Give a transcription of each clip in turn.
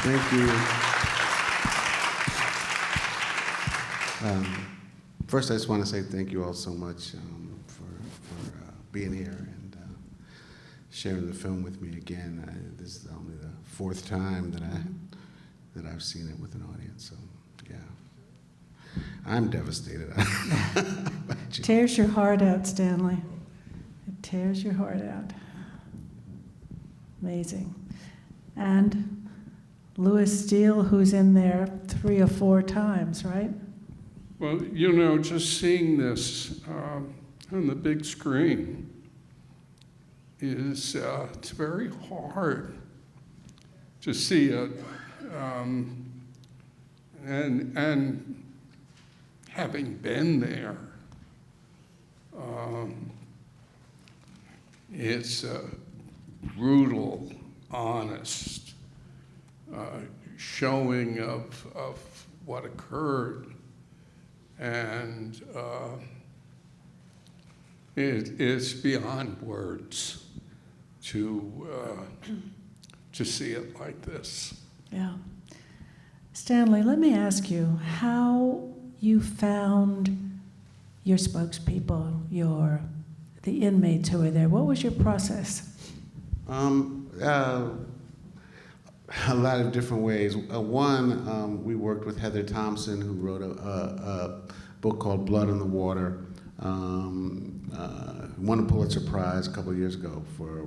Thank you. First, I just want to say thank you all so much for being here and sharing the film with me again. This is only the fourth time that I've seen it with an audience. So, yeah, I'm devastated. Tears your heart out, Stanley. It tears your heart out. Amazing. And Louis Steele, who's in there 3 or 4 times, right? Well, you know, just seeing this on the big screen is it's very hard to see it, and having been there, it's a brutal, honest showing of what occurred. And it is beyond words to see it like this. Yeah. Stanley, let me ask you how you found your spokespeople, the inmates who were there. What was your process? A lot of different ways. One, we worked with Heather Thompson, who wrote a book called Blood in the Water. Won a Pulitzer Prize a couple of years ago for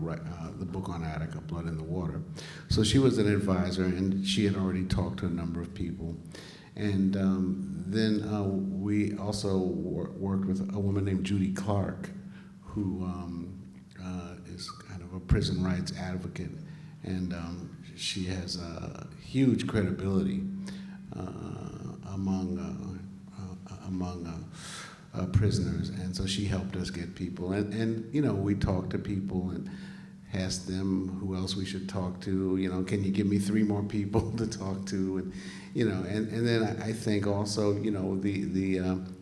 the book on Attica, Blood in the Water. So she was an advisor, and she had already talked to a number of people. And then we also worked with a woman named Judy Clark, who is kind of a prison rights advocate. And she has a huge credibility among prisoners, and so she helped us get people. And you know, we talked to people and asked them who else we should talk to. You know, can you give me 3 more people to talk to? And you know, and then I think also, you know, the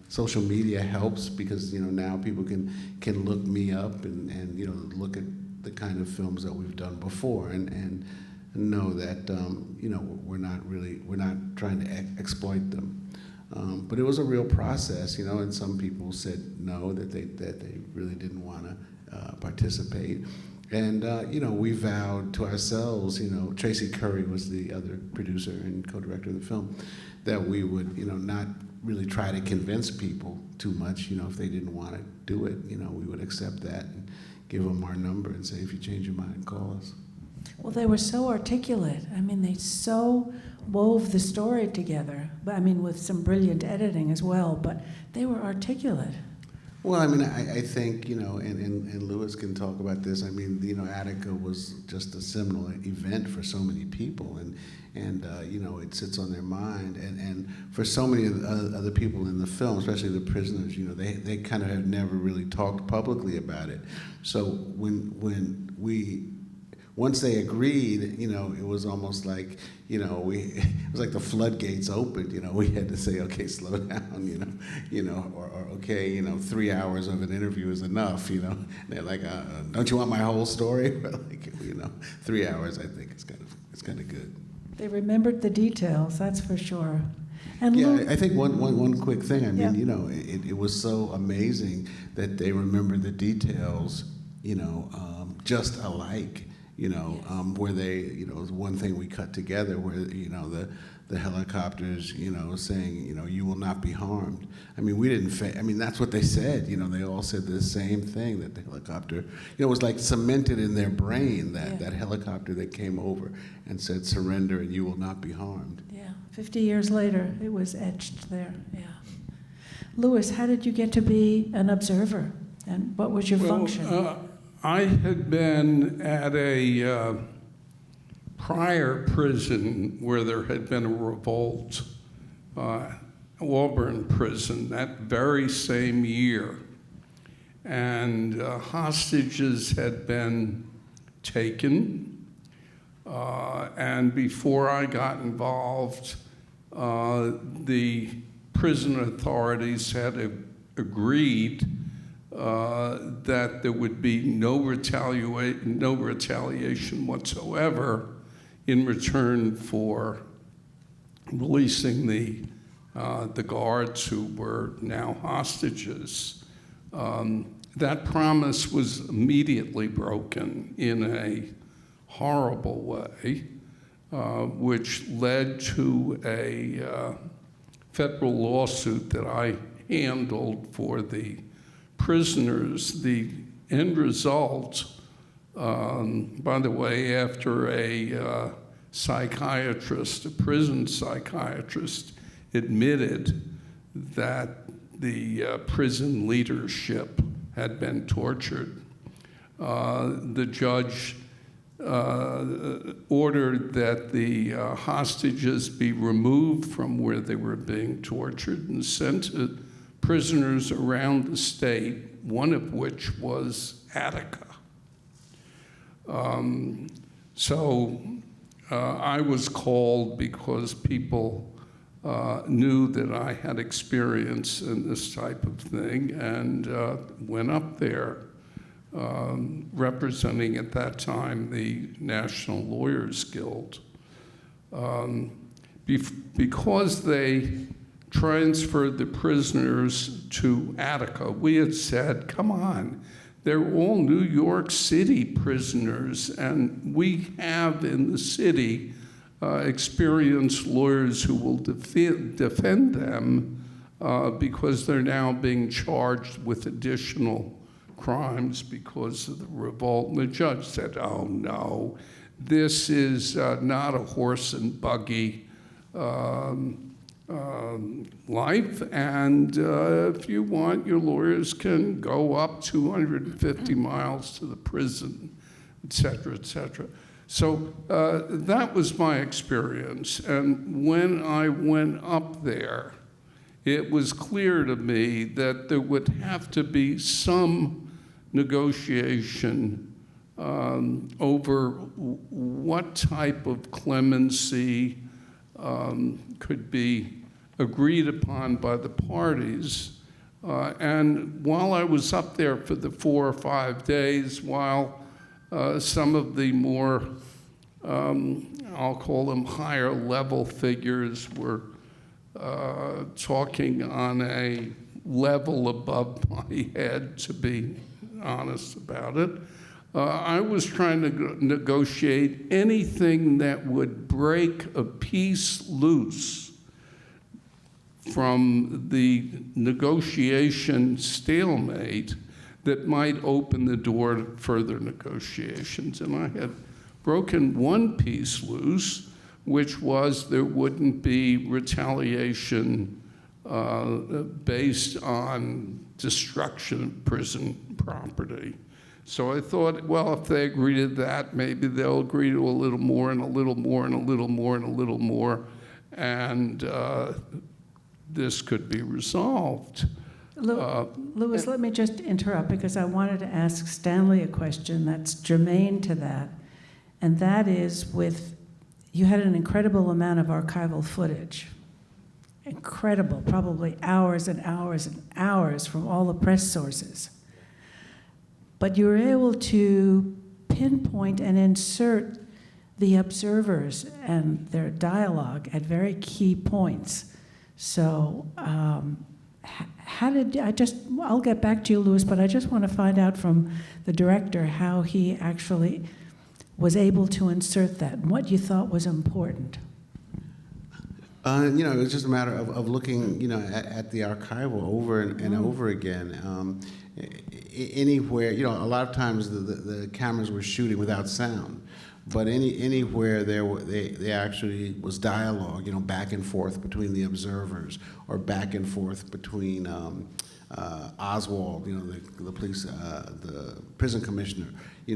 social media helps, because you know, now people can look me up and you know, look at the kind of films that we've done before and know that you know, we're not trying to exploit them. But it was a real process, you know, and some people said no, that they really didn't want to participate. And you know, we vowed to ourselves, you know, Tracy Curry was the other producer and co-director of the film, that we would, you know, not really try to convince people too much. You know, if they didn't want to do it, you know, we would accept that and give them our number and say, if you change your mind, call us. Well, they were so articulate. I mean, they so wove the story together. I mean, with some brilliant editing as well, but they were articulate. Well, I mean, I think, you know, and Louis can talk about this. I mean, you know, Attica was just a seminal event for so many people, and you know, it sits on their mind. And for so many other people in the film, especially the prisoners, you know, they kind of have never really talked publicly about it. So when once they agreed, you know, it was almost like, you know, it was like the floodgates opened. You know, we had to say, okay, slow down, you know, or okay, you know, 3 hours of an interview is enough, you know. And they're like, don't you want my whole story? But like, you know, 3 hours, I think it's kind of good. They remembered the details, that's for sure. And yeah, I think one quick thing. I mean, yeah. You know, it was so amazing that they remembered the details, you know, just alike. You know, where they, you know, one thing we cut together where, you know, the helicopters, you know, saying, you know, you will not be harmed. I mean, we didn't, I mean, that's what they said, you know, they all said the same thing, that the helicopter, you know, it was like cemented in their brain, that helicopter that came over and said, surrender and you will not be harmed. Yeah, 50 years later, it was etched there, yeah. Louis, how did you get to be an observer? And what was your function? I had been at a prior prison where there had been a revolt, Auburn prison, that very same year. And hostages had been taken. And before I got involved, the prison authorities had agreed that there would be no retaliation whatsoever in return for releasing the guards who were now hostages. That promise was immediately broken in a horrible way, which led to a federal lawsuit that I handled for the prisoners. The end result, by the way, after a psychiatrist, a prison psychiatrist, admitted that the prison leadership had been tortured, the judge ordered that the hostages be removed from where they were being tortured and sent to prisoners around the state, one of which was Attica. So I was called because people knew that I had experience in this type of thing, and went up there representing at that time the National Lawyers Guild. Because they transferred the prisoners to Attica, we had said, come on, they're all New York City prisoners, and we have in the city experienced lawyers who will defend them because they're now being charged with additional crimes because of the revolt. And the judge said, oh no, this is not a horse and buggy life, and if you want, your lawyers can go up 250 miles to the prison, et cetera, et cetera. So that was my experience, and when I went up there, it was clear to me that there would have to be some negotiation over what type of clemency could be agreed upon by the parties. And while I was up there for the 4 or 5 days, while some of the more, I'll call them higher level figures were talking on a level above my head, to be honest about it, I was trying to negotiate anything that would break a piece loose from the negotiation stalemate that might open the door to further negotiations. And I had broken one piece loose, which was there wouldn't be retaliation based on destruction of prison property. So I thought, well, if they agree to that, maybe they'll agree to a little more and a little more and a little more and a little more, and this could be resolved. Louis, let me just interrupt, because I wanted to ask Stanley a question that's germane to that, and that is you had an incredible amount of archival footage. Incredible, probably hours and hours and hours from all the press sources. But you were able to pinpoint and insert the observers and their dialogue at very key points. So I'll get back to you, Louis, but I just want to find out from the director how he actually was able to insert that and what you thought was important. It was just a matter of looking, at the archival over and over again. Anywhere, a lot of times the cameras were shooting without sound, but anywhere they actually was dialogue, back and forth between the observers, or back and forth between Oswald, the police, the prison commissioner. We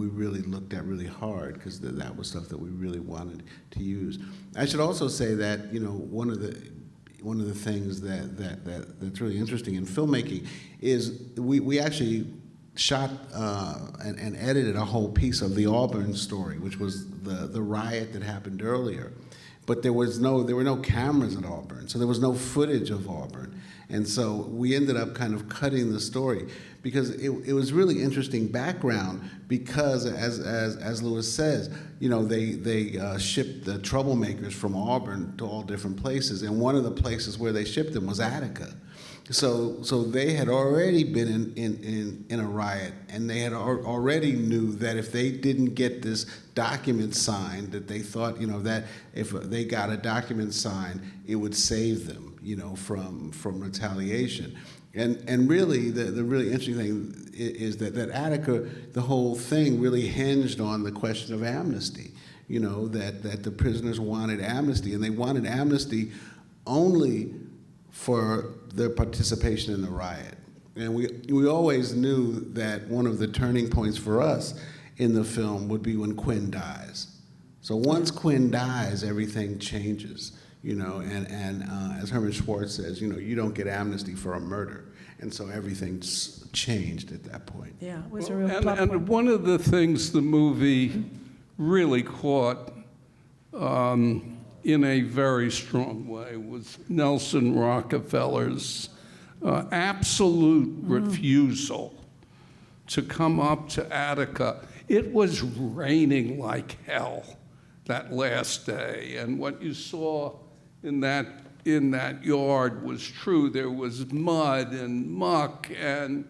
really looked at really hard, because that was stuff that we really wanted to use. I should also say that one of the things that's really interesting in filmmaking is we actually shot and edited a whole piece of the Auburn story, which was the riot that happened earlier. But there were no cameras at Auburn, so there was no footage of Auburn. And so we ended up kind of cutting the story because it was really interesting background because, as Lewis says, you know, they shipped the troublemakers from Auburn to all different places, and one of the places where they shipped them was Attica. So they had already been in a riot, and they had already knew that if they didn't get this document signed, that they thought, you know, that if they got a document signed, it would save them, you know, from retaliation. And really, the really interesting thing is that Attica, the whole thing really hinged on the question of amnesty. You know, that the prisoners wanted amnesty, and they wanted amnesty only for their participation in the riot. And we always knew that one of the turning points for us in the film would be when Quinn dies. So once Quinn dies, everything changes, you know, and as Herman Schwartz says, you know, you don't get amnesty for a murder. And so everything's changed at that point. Yeah, it was a real and one of the things the movie really caught in a very strong way was Nelson Rockefeller's absolute refusal to come up to Attica. It was raining like hell that last day, and what you saw in that yard was true. There was mud and muck, and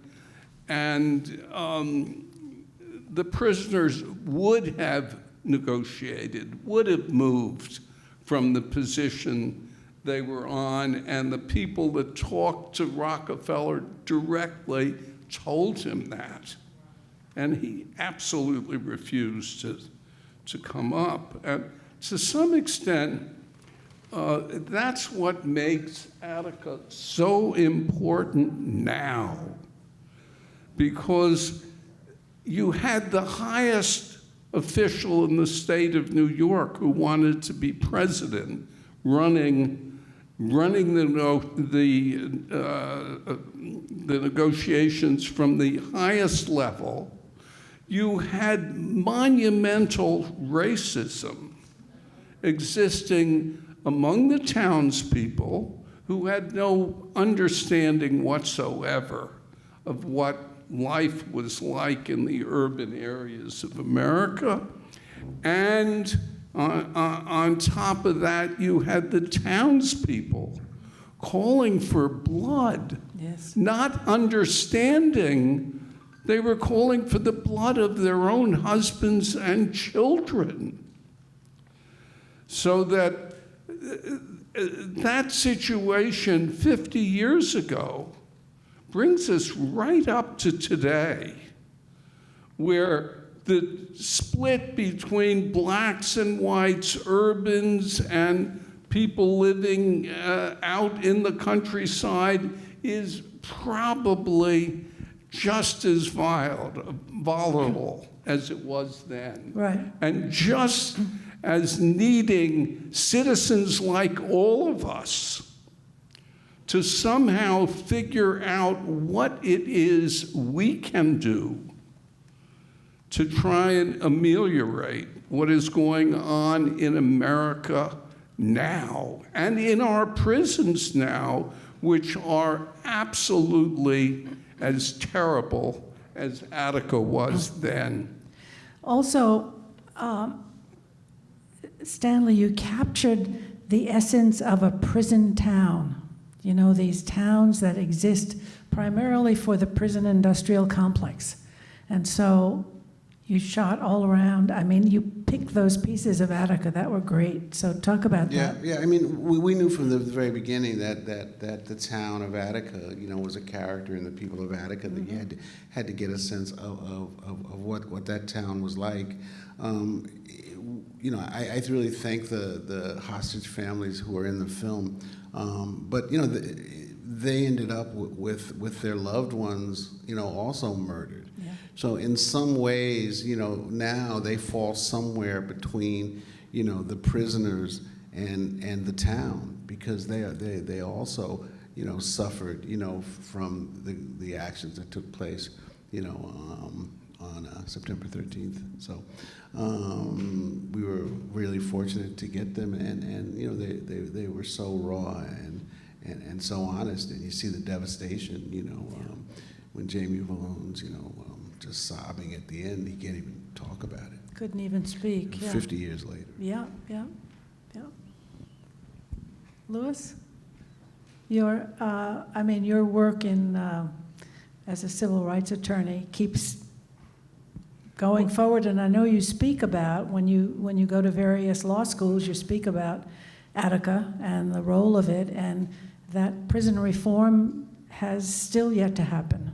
the prisoners would have negotiated, would have moved from the position they were on, and the people that talked to Rockefeller directly told him that. And he absolutely refused to come up. And to some extent, that's what makes Attica so important now, because you had the highest official in the state of New York who wanted to be president, running the negotiations from the highest level. You had monumental racism existing among the townspeople who had no understanding whatsoever of what life was like in the urban areas of America. And on top of that, you had the townspeople calling for blood, Yes. not understanding they were calling for the blood of their own husbands and children. So that situation 50 years ago brings us right up to today, where the split between blacks and whites, urbans and people living out in the countryside is probably just as volatile as it was then. Right. And just as needing citizens like all of us to somehow figure out what it is we can do to try and ameliorate what is going on in America now and in our prisons now, which are absolutely as terrible as Attica was then. Also, Stanley, you captured the essence of a prison town. You know, these towns that exist primarily for the prison industrial complex. And so you shot all around. I mean, you picked those pieces of Attica that were great. So talk about that. Yeah. I mean, we knew from the very beginning that the town of Attica, you know, was a character in the people of Attica. That you had to get a sense of what that town was like. You know, I really thank the hostage families who are in the film. But you know, they ended up with their loved ones, you know, also murdered. Yeah. So in some ways, you know, now they fall somewhere between, you know, the prisoners and the town, because they also, you know, suffered, you know, from the actions that took place, you know, on September 13th. So we were really fortunate to get them, and you know, they were so raw and so honest, and you see the devastation, when Jamie Malone's, just sobbing at the end. He can't even talk about it. Couldn't even speak. Yeah. 50 years later. Yeah. Louis, your work as a civil rights attorney keeps going forward, and I know you speak about when you go to various law schools, you speak about Attica and the role of it, and that prison reform has still yet to happen.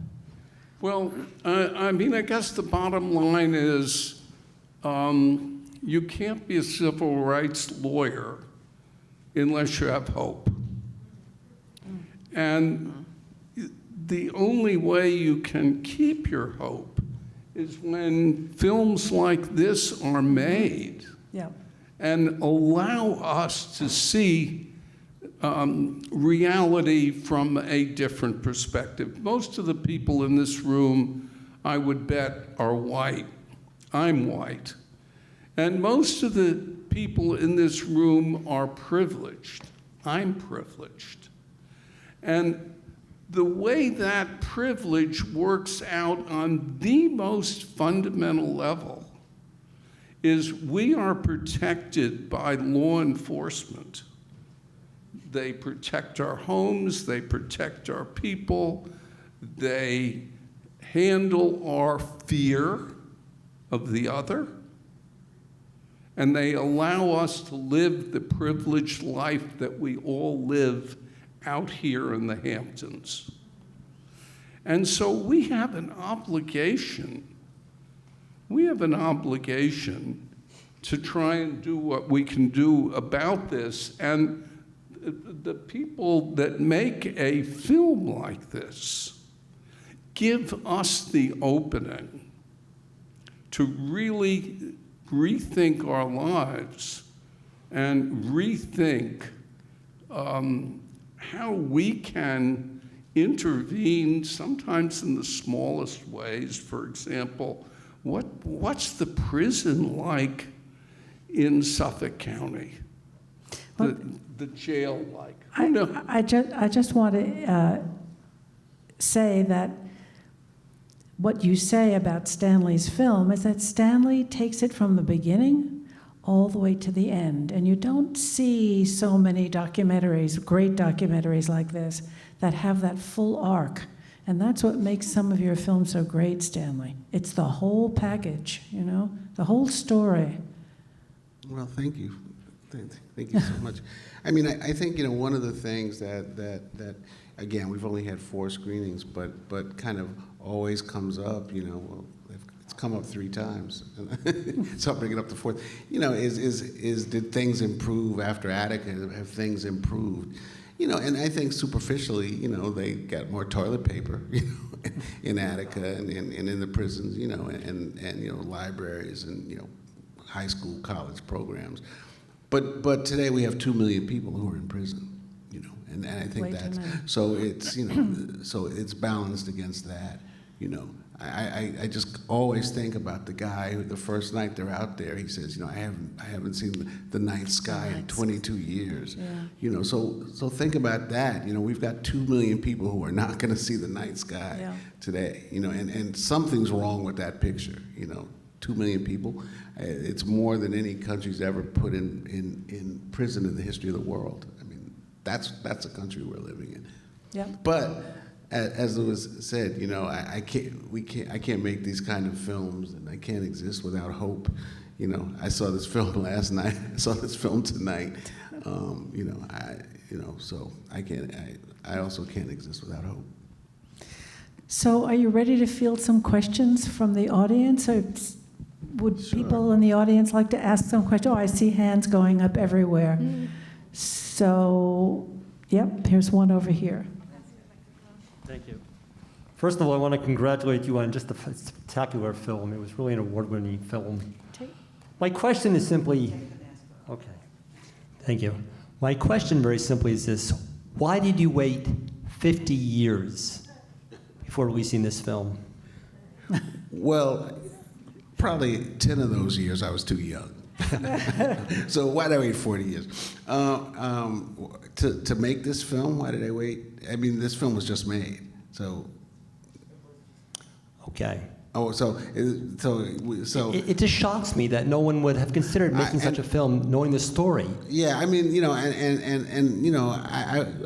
Well, I guess the bottom line is you can't be a civil rights lawyer unless you have hope. And the only way you can keep your hope is when films like this are made and allow us to see reality from a different perspective. Most of the people in this room, I would bet, are white. I'm white. And most of the people in this room are privileged. I'm privileged. And the way that privilege works out on the most fundamental level is we are protected by law enforcement. They protect our homes, they protect our people, they handle our fear of the other, and they allow us to live the privileged life that we all live out here in the Hamptons. And so we have an obligation. We have an obligation to try and do what we can do about this. And the people that make a film like this give us the opening to really rethink our lives and rethink how we can intervene, sometimes in the smallest ways. For example, what's the prison like in Suffolk County? Well, the jail like? I just want to say that what you say about Stanley's film is that Stanley takes it from the beginning all the way to the end. And you don't see so many documentaries, great documentaries like this, that have that full arc. And that's what makes some of your films so great, Stanley. It's the whole package, the whole story. Well, thank you. Thank you so much. I mean, I think, one of the things that again, we've only had 4 screenings, but kind of always comes up, well, it's come up 3 times. So I'll bring it up to 4th. Is did things improve after Attica? Have things improved? And I think superficially, they got more toilet paper, in Attica and in the prisons, and libraries and, high school, college programs. But today we have 2 million people who are in prison, and I think that's, so it's, so it's balanced against that, I just always think about the guy who the first night they're out there, he says, I haven't seen the night sky in 22 years. Yeah. So think about that. We've got 2 million people who are not going to see the night sky today. And something's wrong with that picture. 2 million people. It's more than any country's ever put in prison in the history of the world. I mean, that's the country we're living in. Yeah. But as Louis said, I can't make these kind of films, and I can't exist without hope. I saw this film last night. I saw this film tonight. So I also can't exist without hope. So, are you ready to field some questions from the audience, or would people in the audience like to ask some questions? Oh, I see hands going up everywhere. So, yep, here's one over here. Thank you. First of all, I want to congratulate you on just a spectacular film. It was really an award-winning film. My question is simply, okay, thank you. My question very simply is this: why did you wait 50 years before releasing this film? Well, probably 10 of those years I was too young. So why did I wait 40 years? To make this film, why did I wait? I mean, this film was just made. So, Okay. so It just shocks me that no one would have considered making such a film knowing the story. yeah, I mean, and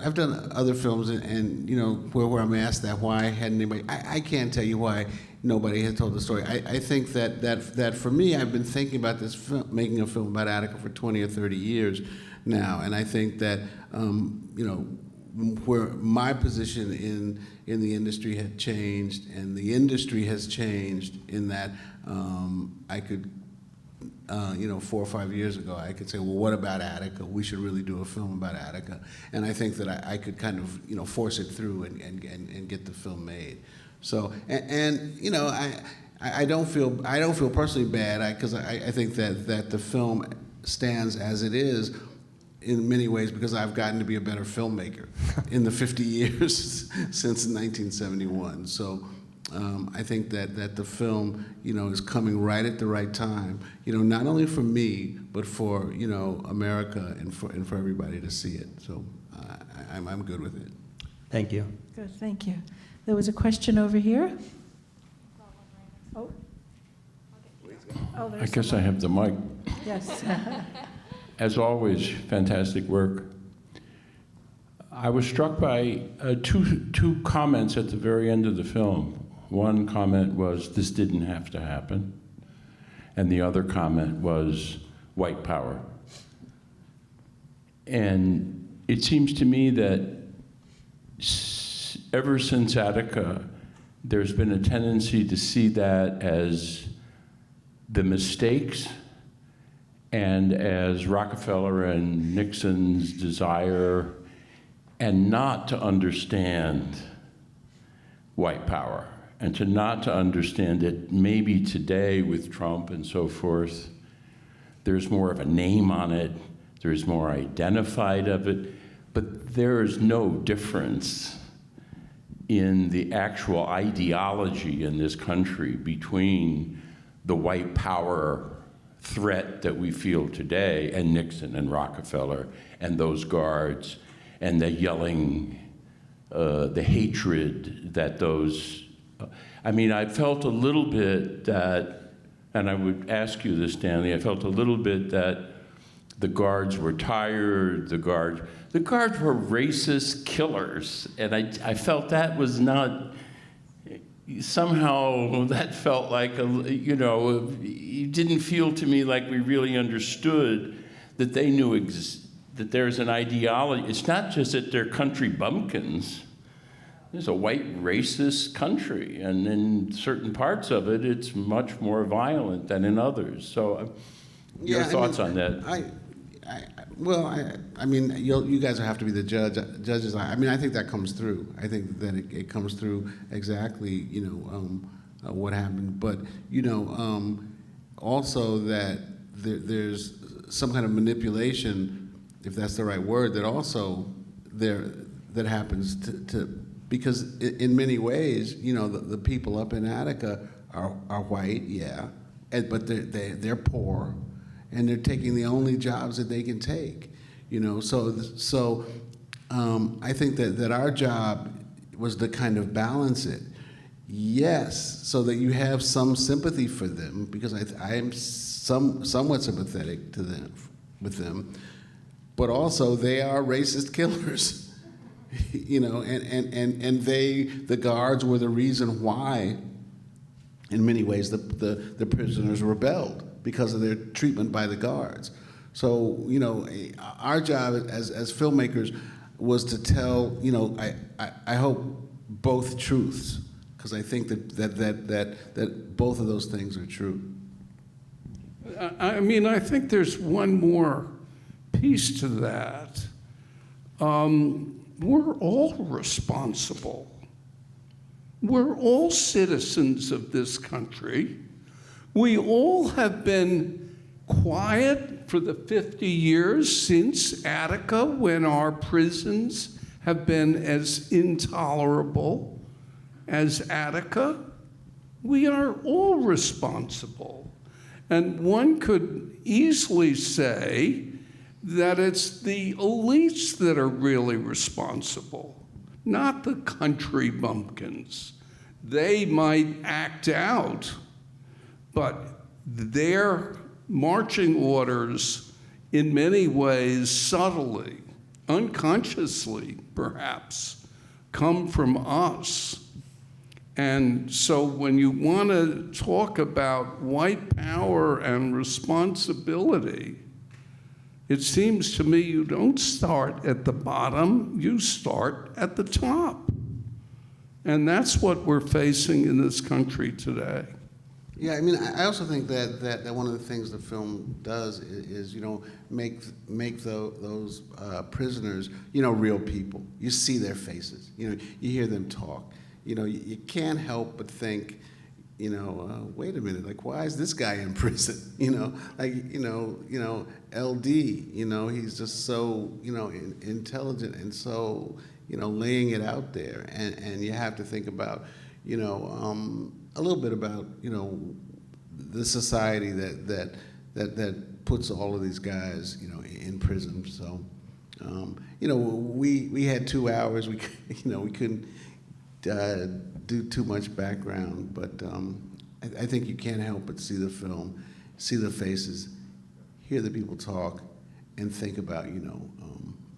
I've done other films, and where I'm asked that, why hadn't anybody? I can't tell you why nobody had told the story. I think that for me, I've been thinking about this film, making a film about Attica for 20 or 30 years now, and I think that where my position in the industry had changed, and the industry has changed in that I could, 4 or 5 years ago, I could say, well, what about Attica? We should really do a film about Attica. And I think that I could kind of, force it through and get the film made. So, I don't feel personally bad, because I think that the film stands as it is in many ways because I've gotten to be a better filmmaker in the 50 years since 1971. So I think that the film, is coming right at the right time, not only for me, but for, America and for everybody to see it. So I'm good with it. Thank you. Good, thank you. There was a question over here. Oh. Oh, I guess I have the mic. Yes. As always, fantastic work. I was struck by two comments at the very end of the film. One comment was, this didn't have to happen. And the other comment was, white power. And it seems to me that ever since Attica, there's been a tendency to see that as the mistakes and as Rockefeller and Nixon's desire, and not to understand white power, and not to understand that maybe today with Trump and so forth, there's more of a name on it, there's more identified of it, but there is no difference in the actual ideology in this country between the white power threat that we feel today and Nixon and Rockefeller and those guards and the yelling, the hatred that those, I felt a little bit that, and I would ask you this, Stanley, I felt a little bit that the guards were tired, the guards were racist killers, and I felt that was not, somehow that felt like, it didn't feel to me like we really understood that they knew that there's an ideology. It's not just that they're country bumpkins. It's a white racist country, and in certain parts of it, it's much more violent than in others. So your thoughts on that? You guys have to be the judges. I think that comes through. I think that it comes through exactly, what happened. But, also that there's some kind of manipulation, if that's the right word, that also that happens to because in many ways, the people up in Attica are white, yeah, but they're poor. And they're taking the only jobs that they can take, So I think that our job was to kind of balance it. Yes, so that you have some sympathy for them, because I am somewhat sympathetic to them, with them, but also they are racist killers, and the guards were the reason why, in many ways, the prisoners rebelled, because of their treatment by the guards. So, our job as filmmakers was to tell, I hope both truths, because I think that both of those things are true. I think there's one more piece to that. We're all responsible. We're all citizens of this country. We all have been quiet for the 50 years since Attica, when our prisons have been as intolerable as Attica. We are all responsible. And one could easily say that it's the elites that are really responsible, not the country bumpkins. They might act out, but their marching orders, in many ways, subtly, unconsciously perhaps, come from us. And so when you want to talk about white power and responsibility, it seems to me you don't start at the bottom, you start at the top. And that's what we're facing in this country today. Yeah, I mean, I also think that one of the things the film does is make those prisoners, real people. You see their faces. You hear them talk. You can't help but think, wait a minute, like, why is this guy in prison? LD, he's just so, intelligent and so, laying it out there. And you have to think about, a little bit about, the society that puts all of these guys, in prison. So, we had 2 hours. We couldn't do too much background, but I think you can't help but see the film, see the faces, hear the people talk, and think about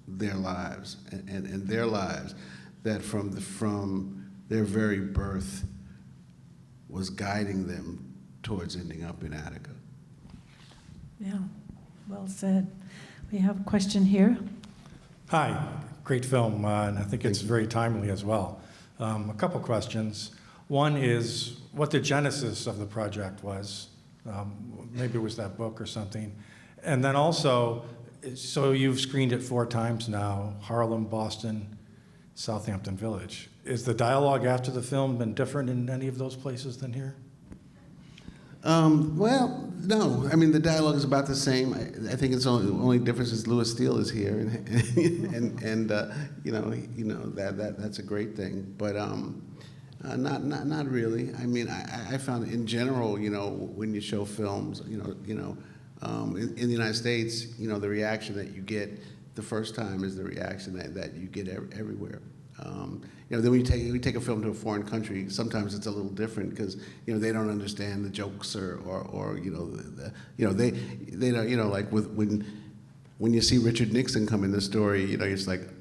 their lives and their lives that from their very birth was guiding them towards ending up in Attica. Yeah, well said. We have a question here. Hi, great film, and I think it's very timely as well. A couple questions. One is what the genesis of the project was. Maybe it was that book or something. And then also, so you've screened it 4 times now, Harlem, Boston, Southampton Village. Is the dialogue after the film been different in any of those places than here? Well, no. I mean, the dialogue is about the same. I think it's only difference is Louis Steele is here, and that's a great thing. But not really. I mean, I found in general, when you show films, in the United States, the reaction that you get the first time is the reaction that you get everywhere. Then when you take a film to a foreign country, sometimes it's a little different because they don't understand the jokes or they don't like when you see Richard Nixon come in the story,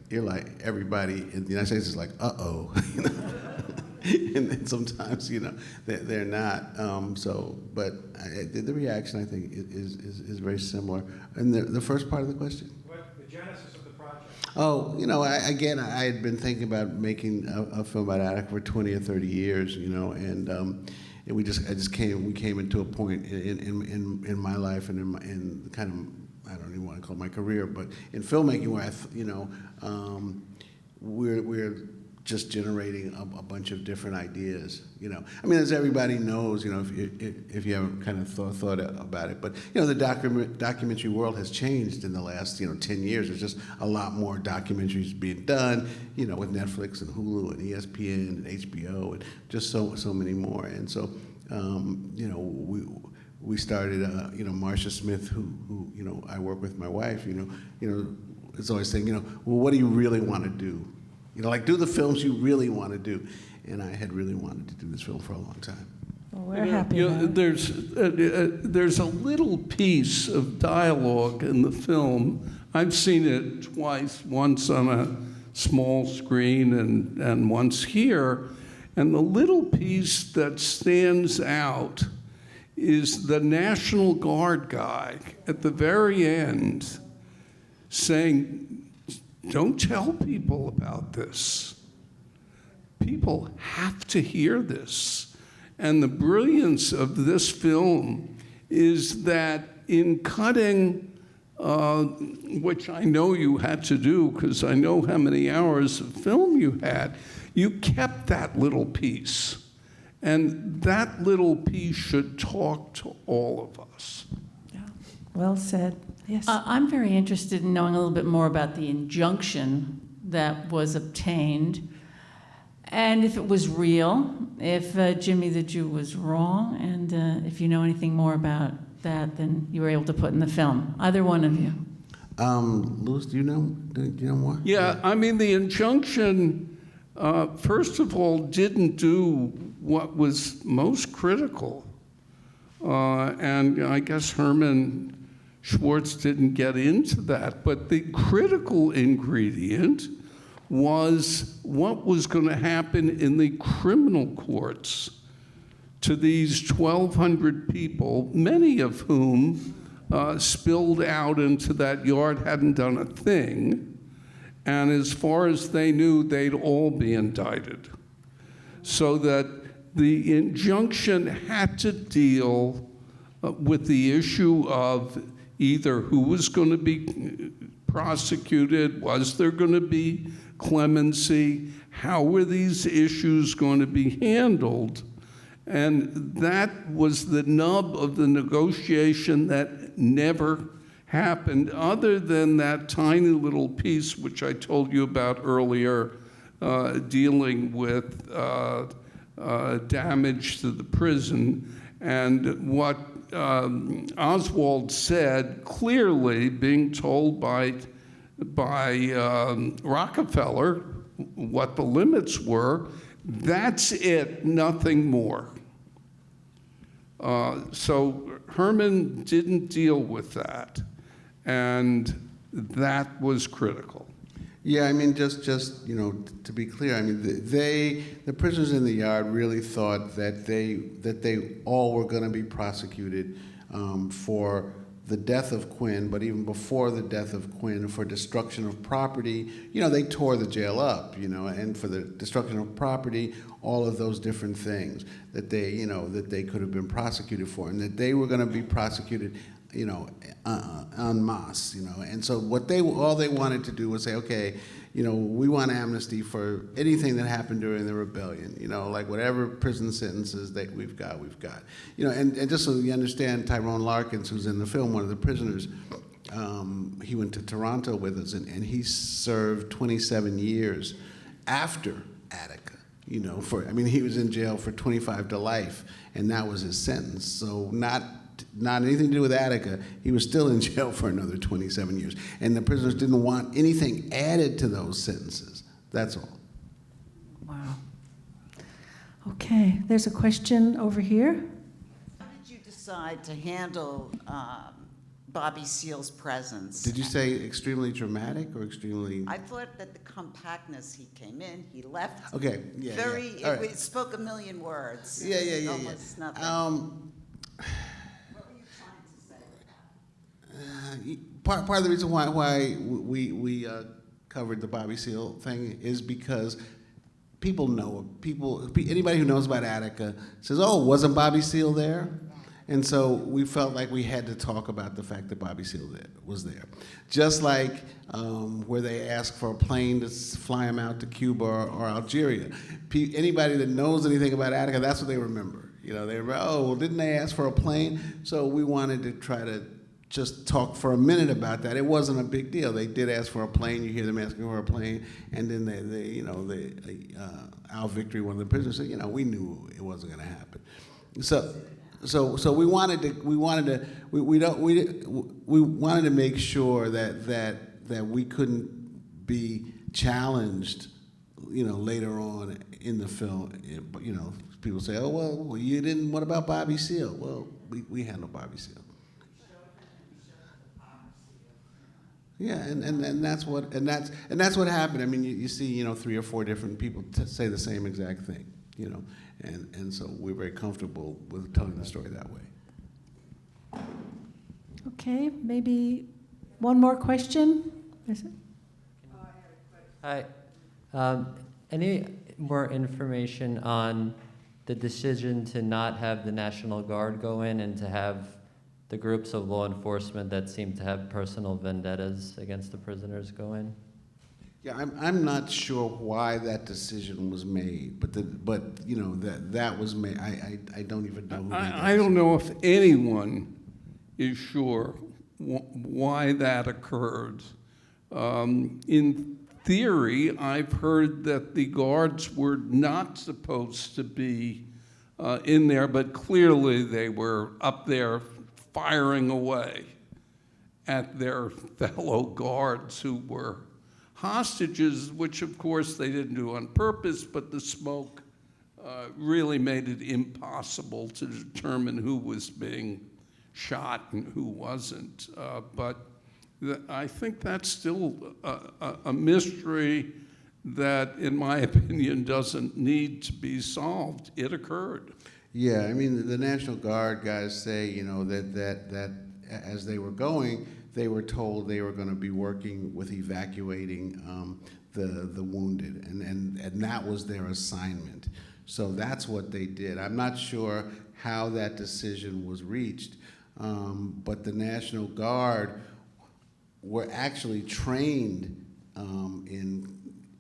you're like everybody in the United States is like uh-oh, and then sometimes they're not. But the reaction I think is very similar. And the first part of the question. The genesis of the project. Oh, I had been thinking about making a film about Attica for 20 or 30 years, and we came into a point in my life and in kind of, I don't even want to call it my career, but in filmmaking where we're just generating a bunch of different ideas, I mean, as everybody knows, if you haven't kind of thought about it, but the documentary world has changed in the last 10 years. There's just a lot more documentaries being done, with Netflix and Hulu and ESPN and HBO and just so many more. And so, we started, Marcia Smith, who I work with my wife, is always saying, well, what do you really want to do? Do the films you really want to do. And I had really wanted to do this film for a long time. Well, we're happy. There's a little piece of dialogue in the film. I've seen it twice, once on a small screen and once here. And the little piece that stands out is the National Guard guy at the very end saying, don't tell people about this. People have to hear this. And the brilliance of this film is that in cutting, which I know you had to do because I know how many hours of film you had, you kept that little piece. And that little piece should talk to all of us. Yeah. Well said. Yes. I'm very interested in knowing a little bit more about the injunction that was obtained, and if it was real, if Jimmy the Jew was wrong, and if you know anything more about that than you were able to put in the film. Either one of you. Louis, do you know more? Yeah, I mean, the injunction, first of all, didn't do what was most critical. And I guess Herman Schwartz didn't get into that. But the critical ingredient was what was going to happen in the criminal courts to these 1,200 people, many of whom spilled out into that yard, hadn't done a thing, and as far as they knew, they'd all be indicted. So that the injunction had to deal with the issue of either who was going to be prosecuted, was there going to be clemency, how were these issues going to be handled? And that was the nub of the negotiation that never happened, other than that tiny little piece which I told you about earlier, dealing with damage to the prison. And what Oswald said clearly, being told by Rockefeller what the limits were, that's it, nothing more. So Herman didn't deal with that, and that was critical. Yeah, I mean, just to be clear, I mean, the prisoners in the yard really thought that they all were going to be prosecuted for the death of Quinn, but even before the death of Quinn, for destruction of property. They tore the jail up, and for the destruction of property, all of those different things that they could have been prosecuted for, and that they were going to be prosecuted, en masse, And so all they wanted to do was say, okay, we want amnesty for anything that happened during the rebellion, like whatever prison sentences that we've got. And just so you understand, Tyrone Larkins, who's in the film, one of the prisoners, he went to Toronto with us, and he served 27 years after Attica, he was in jail for 25 to life, and that was his sentence. So not anything to do with Attica. He was still in jail for another 27 years. And the prisoners didn't want anything added to those sentences. That's all. Wow. Okay, there's a question over here. How did you decide to handle Bobby Seale's presence? Did you say extremely dramatic or extremely? I thought that the compactness, he came in, he left. Okay, yeah. Very, All right. it spoke a million words. Yeah. Almost nothing. What were you trying to say? Part of the reason why we covered the Bobby Seale thing is because anybody who knows about Attica says, oh, wasn't Bobby Seale there? And so we felt like we had to talk about the fact that Bobby Seale was there. Just like where they asked for a plane to fly him out to Cuba or Algeria. Anybody that knows anything about Attica, that's what they remember. They remember, oh, well, didn't they ask for a plane? So we wanted to try to just talk for a minute about that. It wasn't a big deal. They did ask for a plane. You hear them asking for a plane, and then Al Victory, one of the prisoners, said, we knew it wasn't going to happen. So we wanted to make sure that we couldn't be challenged, later on in the film. People say, oh well, you didn't. What about Bobby Seale? Well, we handled Bobby Seale. Yeah, and that's what happened. I mean, you see, 3 or 4 different people say the same exact thing, and so we're very comfortable with telling the story that way. Okay, maybe one more question? Is it? Hi. Any more information on the decision to not have the National Guard go in and to have the groups of law enforcement that seem to have personal vendettas against the prisoners go in? Yeah, I'm not sure why that decision was made, but that was made. I don't even know. Who I don't know if anyone is sure why that occurred. In theory, I've heard that the guards were not supposed to be in there, but clearly they were up there firing away at their fellow guards who were hostages, which of course they didn't do on purpose, but the smoke really made it impossible to determine who was being shot and who wasn't. But I think that's still a mystery that, in my opinion, doesn't need to be solved. It occurred. Yeah, I mean, the National Guard guys say, you know, that as they were going, they were told they were going to be working with evacuating the wounded, and that was their assignment. So that's what they did. I'm not sure how that decision was reached, but the National Guard were actually trained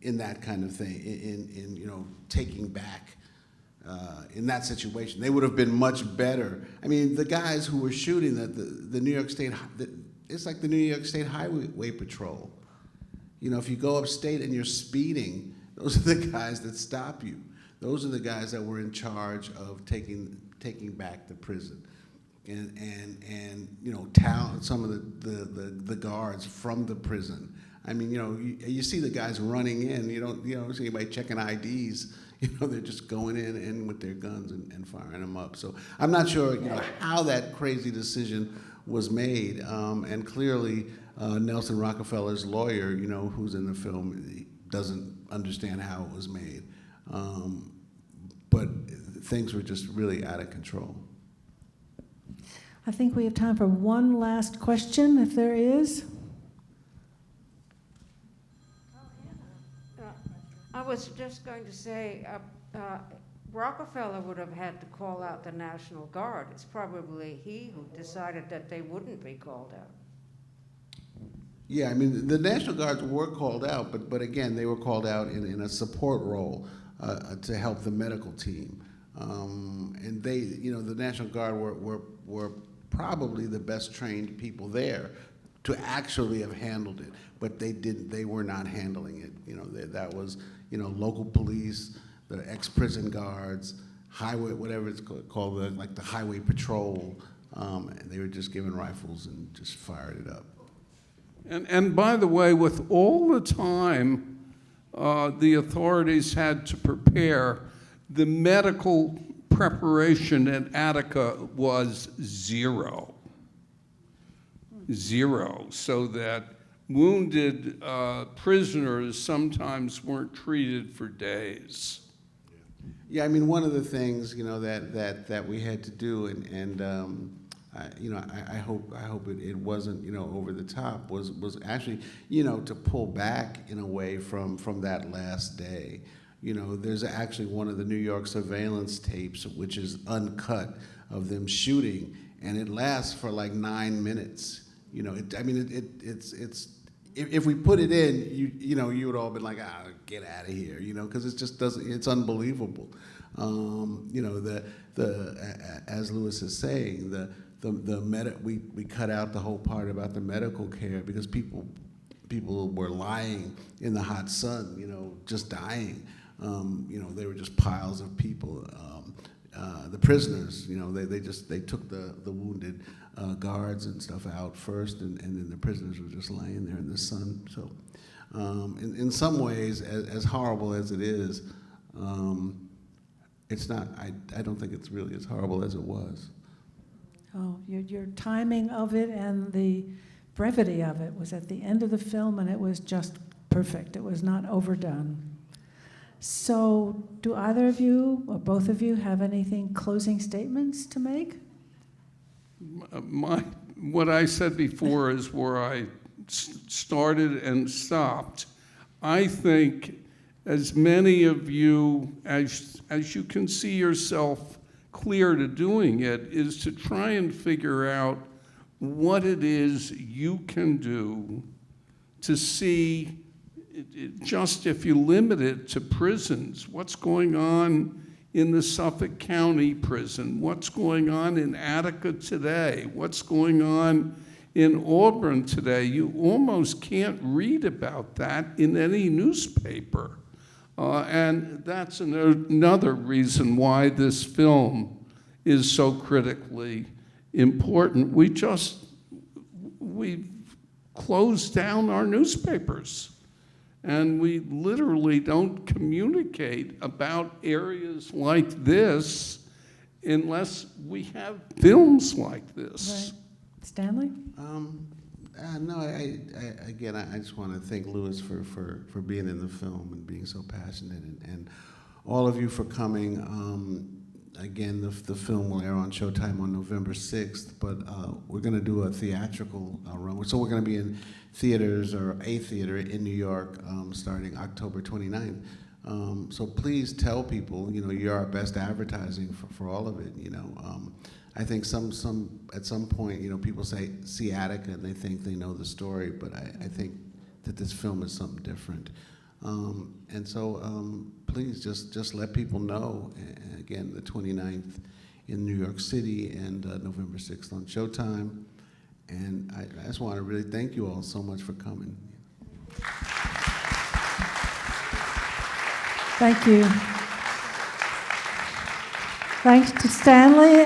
in that kind of thing, in you know, taking back. In that situation, they would have been much better. I mean, the guys who were shooting the New York State, it's like the New York State Highway Patrol. You know, if you go upstate and you're speeding, those are the guys that stop you. Those are the guys that were in charge of taking back the prison, and you know, some of the guards from the prison. I mean, you know, you see the guys running in. You don't see anybody checking IDs. You know, they're just going in with their guns and firing them up. So I'm not sure, you know, how that crazy decision was made. And clearly, Nelson Rockefeller's lawyer, you know, who's in the film, doesn't understand how it was made. But things were just really out of control. I think we have time for one last question, if there is. I was just going to say, Rockefeller would have had to call out the National Guard. It's probably he who decided that they wouldn't be called out. Yeah, I mean, the National Guards were called out, but again, they were called out in a support role to help the medical team. And they, you know, the National Guard were probably the best trained people there to actually have handled it, but they were not handling it. You know, that was, you know, local police, the ex-prison guards, highway, whatever it's called, like the highway patrol, and they were just given rifles and just fired it up. And by the way, with all the time the authorities had to prepare, the medical preparation at Attica was zero, so that wounded prisoners sometimes weren't treated for days. Yeah, I mean, one of the things, you know, that we had to do, and you know, I hope it wasn't, you know, over the top, was actually, you know, to pull back in a way from that last day. You know, there's actually one of the New York surveillance tapes, which is uncut, of them shooting, and it lasts for like 9 minutes. You know, it's if we put it in, you know, you would all been like, get out of here, you know, because it just doesn't. It's unbelievable. You know, as Lewis is saying, we cut out the whole part about the medical care because people were lying in the hot sun, you know, just dying. You know, they were just piles of people. The prisoners, you know, they took the wounded guards and stuff out first, and then the prisoners were just laying there in the sun. So, in some ways, as horrible as it is, it's not. I don't think it's really as horrible as it was. Oh, your timing of it and the brevity of it was at the end of the film, and it was just perfect. It was not overdone. So, do either of you or both of you have anything closing statements to make? What I said before is where I started and stopped. I think as many of you, as you can see yourself clear to doing it, is to try and figure out what it is you can do to see, just if you limit it to prisons, what's going on in the Suffolk County prison, what's going on in Attica today, what's going on in Auburn today. You almost can't read about that in any newspaper. And that's another reason why this film is so critically important. We closed down our newspapers. And we literally don't communicate about areas like this unless we have films like this. Right. Stanley? No, again, I just want to thank Louis for being in the film and being so passionate, and all of you for coming. Again, the film will air on Showtime on November 6th, but we're going to do a theatrical run. So we're going to be in theaters, or a theater in New York, starting October 29th. So please tell people, you're our best advertising for all of it. I think at some point, people see Attica and they think they know the story, but I think that this film is something different. And so please just let people know. Again, the 29th in New York City, and November 6th on Showtime. And I just want to really thank you all so much for coming. Thank you. Thanks to Stanley,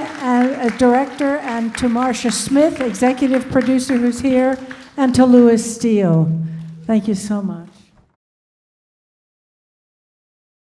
director, and to Marcia Smith, executive producer, who's here, and to Louis Steele. Thank you so much.